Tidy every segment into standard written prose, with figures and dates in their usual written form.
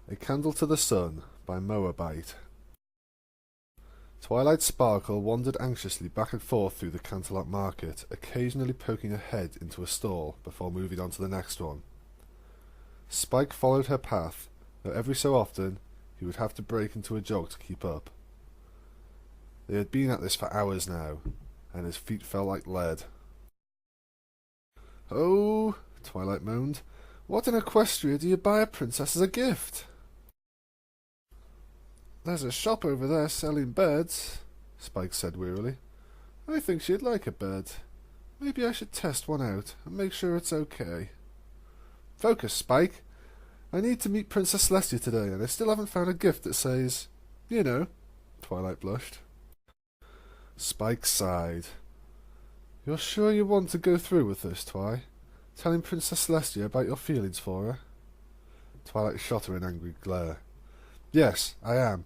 A Candle to the Sun by Moabite. Twilight Sparkle wandered anxiously back and forth through the Canterlot market, occasionally poking her head into a stall before moving on to the next one. Spike followed her path, though every so often he would have to break into a jog to keep up. They had been at this for hours now, and his feet felt like lead. "Oh," Twilight moaned, "what in Equestria do you buy a princess as a gift?" "There's a shop over there selling beds," Spike said wearily. "I think she'd like a bed. Maybe I should test one out and make sure it's okay." "Focus, Spike. I need to meet Princess Celestia today, and I still haven't found a gift that says, you know." Twilight blushed. Spike sighed. "You're sure you want to go through with this, Twi? Telling Princess Celestia about your feelings for her?" Twilight shot her an angry glare. "Yes, I am.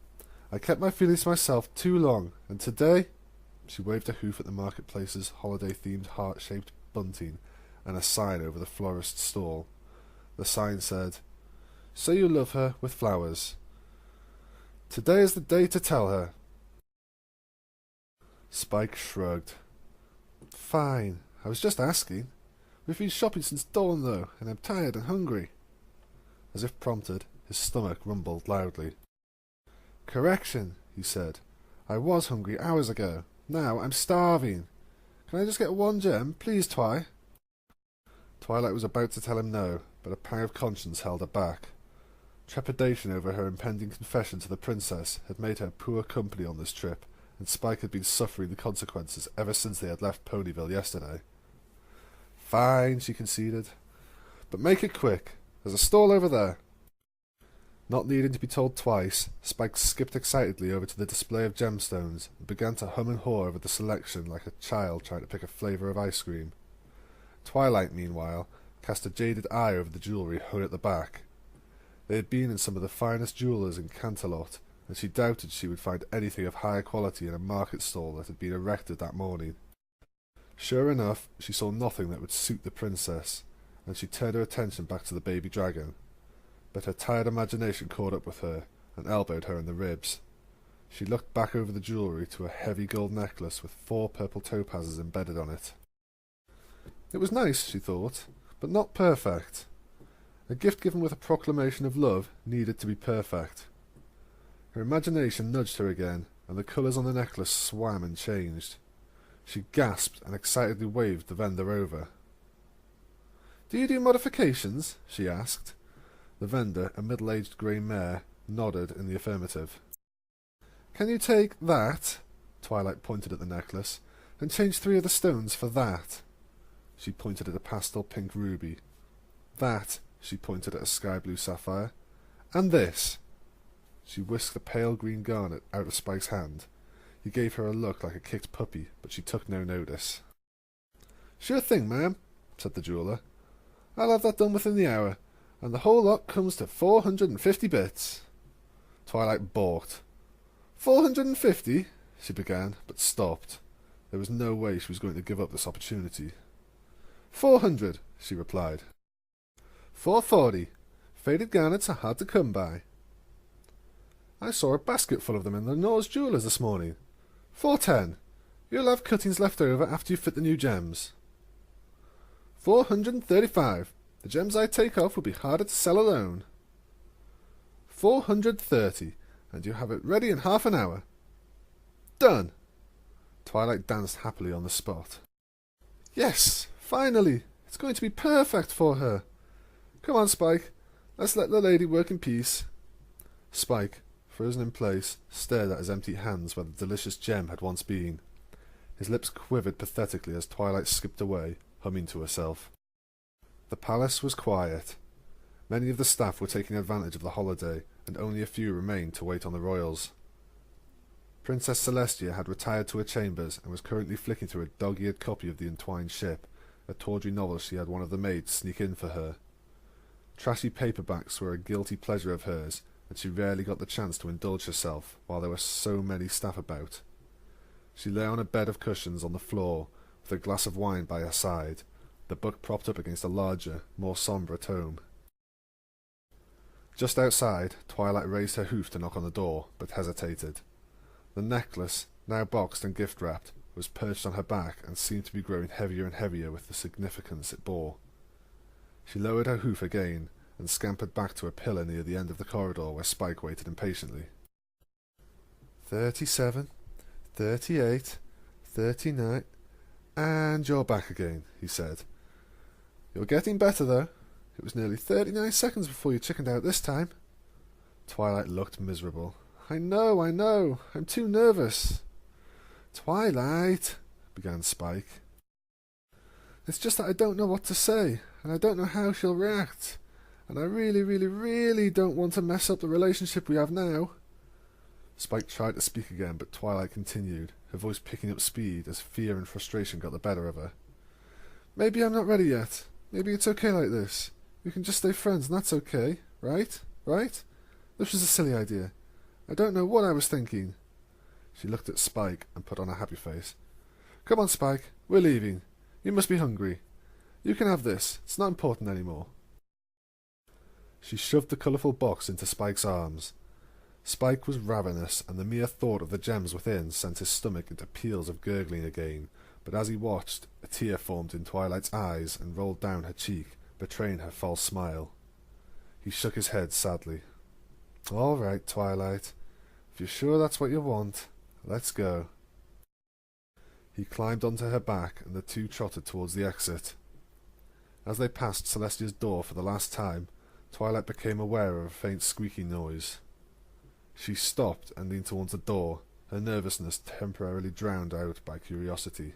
I kept my feelings to myself too long, and today—" She waved a hoof at the marketplace's holiday-themed heart-shaped bunting and a sign over the florist's stall. The sign said, "Say you love her with flowers. Today is the day to tell her." Spike shrugged. "Fine. I was just asking. We've been shopping since dawn, though, and I'm tired and hungry." As if prompted, his stomach rumbled loudly. "Correction," he said. "I was hungry hours ago. Now I'm starving. Can I just get one gem, please, Twi?" Twilight was about to tell him no, but a pang of conscience held her back. Trepidation over her impending confession to the princess had made her poor company on this trip, and Spike had been suffering the consequences ever since they had left Ponyville yesterday. "Fine," she conceded. "But make it quick. There's a stall over there." Not needing to be told twice, Spike skipped excitedly over to the display of gemstones and began to hum and haw over the selection like a child trying to pick a flavour of ice cream. Twilight, meanwhile, cast a jaded eye over the jewellery hung at the back. They had been in some of the finest jewellers in Canterlot, and she doubted she would find anything of higher quality in a market stall that had been erected that morning. Sure enough, she saw nothing that would suit the princess, and she turned her attention back to the baby dragon. But her tired imagination caught up with her and elbowed her in the ribs. She looked back over the jewellery to a heavy gold necklace with 4 purple topazes embedded on it. It was nice, she thought, but not perfect. A gift given with a proclamation of love needed to be perfect. Her imagination nudged her again, and the colours on the necklace swam and changed. She gasped and excitedly waved the vendor over. "Do you do modifications?" she asked. The vendor, a middle-aged grey mare, nodded in the affirmative. "Can you take that?" Twilight pointed at the necklace, "and change 3 of the stones for that?" She pointed at a pastel pink ruby. "That," she pointed at a sky-blue sapphire. "And this." She whisked a pale green garnet out of Spike's hand. He gave her a look like a kicked puppy, but she took no notice. "Sure thing, ma'am," said the jeweller. "I'll have that done within the hour, and the whole lot comes to 450 bits. Twilight balked. 450? She began, but stopped. There was no way she was going to give up this opportunity. 400, she replied. 440. Faded garnets are hard to come by. I saw a basket full of them in Lenore's jewellers this morning. 410. You'll have cuttings left over after you fit the new gems. 435. The gems I take off will be harder to sell alone. 430, and you have it ready in half an hour. Done! Twilight danced happily on the spot. Yes, finally! It's going to be perfect for her. Come on, Spike. Let's let the lady work in peace. Spike, frozen in place, stared at his empty hands where the delicious gem had once been. His lips quivered pathetically as Twilight skipped away, humming to herself. The palace was quiet. Many of the staff were taking advantage of the holiday, and only a few remained to wait on the royals. Princess Celestia had retired to her chambers and was currently flicking through a dog-eared copy of The Entwined Ship, a tawdry novel she had one of the maids sneak in for her. Trashy paperbacks were a guilty pleasure of hers, and she rarely got the chance to indulge herself while there were so many staff about. She lay on a bed of cushions on the floor, with a glass of wine by her side, the book propped up against a larger, more sombre tome. Just outside, Twilight raised her hoof to knock on the door, but hesitated. The necklace, now boxed and gift-wrapped, was perched on her back and seemed to be growing heavier and heavier with the significance it bore. She lowered her hoof again and scampered back to a pillar near the end of the corridor where Spike waited impatiently. 37, 38, 39, and you're back again, he said. You're getting better, though. It was nearly 39 seconds before you chickened out this time. Twilight looked miserable. I know. I'm too nervous. Twilight, began Spike. It's just that I don't know what to say, and I don't know how she'll react. And I really, really, really don't want to mess up the relationship we have now. Spike tried to speak again, but Twilight continued, her voice picking up speed as fear and frustration got the better of her. Maybe I'm not ready yet. Maybe it's okay like this. We can just stay friends, and that's okay, right? Right? This was a silly idea. I don't know what I was thinking. She looked at Spike and put on a happy face. Come on, Spike. We're leaving. You must be hungry. You can have this. It's not important anymore. She shoved the colourful box into Spike's arms. Spike was ravenous, and the mere thought of the gems within sent his stomach into peals of gurgling again, but as he watched, a tear formed in Twilight's eyes and rolled down her cheek, betraying her false smile. He shook his head sadly. All right, Twilight. If you're sure that's what you want, let's go. He climbed onto her back, and the two trotted towards the exit. As they passed Celestia's door for the last time, Twilight became aware of a faint squeaking noise. She stopped and leaned towards the door, her nervousness temporarily drowned out by curiosity.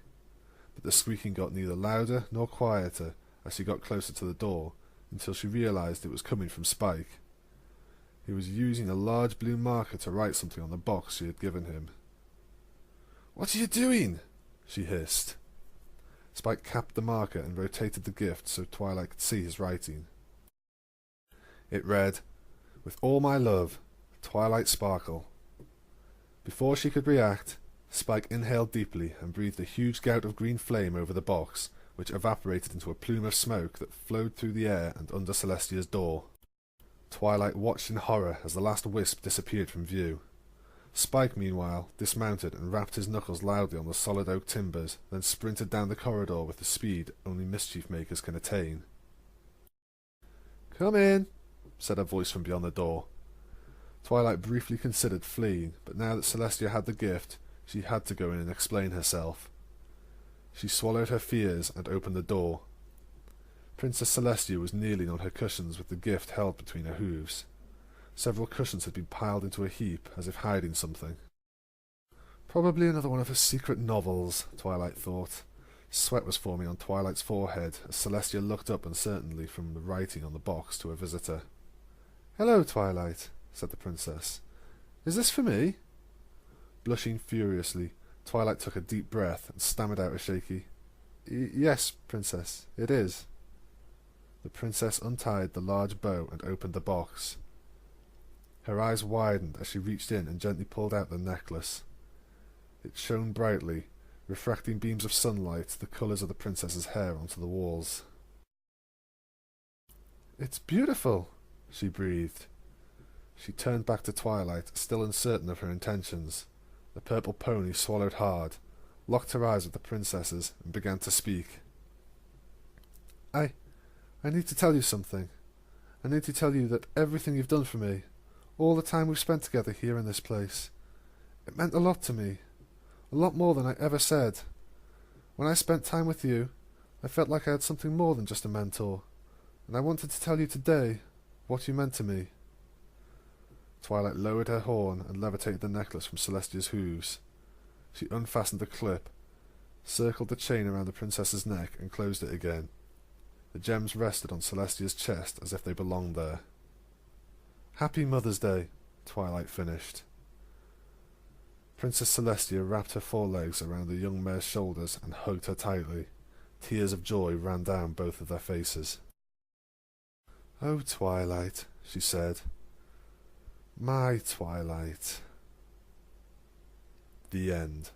But the squeaking got neither louder nor quieter as she got closer to the door, until she realized it was coming from Spike. He was using a large blue marker to write something on the box she had given him. "What are you doing?" she hissed. Spike capped the marker and rotated the gift so Twilight could see his writing. It read, "With all my love, Twilight Sparkle." Before she could react, Spike inhaled deeply and breathed a huge gout of green flame over the box, which evaporated into a plume of smoke that flowed through the air and under Celestia's door. Twilight watched in horror as the last wisp disappeared from view. Spike, meanwhile, dismounted and rapped his knuckles loudly on the solid oak timbers, then sprinted down the corridor with the speed only mischief makers can attain. "Come in," said a voice from beyond the door. Twilight briefly considered fleeing, but now that Celestia had the gift, she had to go in and explain herself. She swallowed her fears and opened the door. Princess Celestia was kneeling on her cushions with the gift held between her hooves. Several cushions had been piled into a heap, as if hiding something. Probably another one of her secret novels, Twilight thought. Sweat was forming on Twilight's forehead as Celestia looked up uncertainly from the writing on the box to her visitor. "Hello, Twilight," said the princess. "Is this for me?" Blushing furiously, Twilight took a deep breath and stammered out a shaky, "Yes, Princess, it is." The princess untied the large bow and opened the box. Her eyes widened as she reached in and gently pulled out the necklace. It shone brightly, refracting beams of sunlight the colours of the princess's hair onto the walls. "It's beautiful," she breathed. She turned back to Twilight, still uncertain of her intentions. The purple pony swallowed hard, locked her eyes with the princess's, and began to speak. I need to tell you something. I need to tell you that everything you've done for me, all the time we've spent together here in this place, it meant a lot to me, a lot more than I ever said. When I spent time with you, I felt like I had something more than just a mentor, and I wanted to tell you today what you meant to me." Twilight lowered her horn and levitated the necklace from Celestia's hooves. She unfastened the clip, circled the chain around the princess's neck, and closed it again. The gems rested on Celestia's chest as if they belonged there. "Happy Mother's Day," Twilight finished. Princess Celestia wrapped her forelegs around the young mare's shoulders and hugged her tightly. Tears of joy ran down both of their faces. "Oh, Twilight," she said. "My Twilight." The end.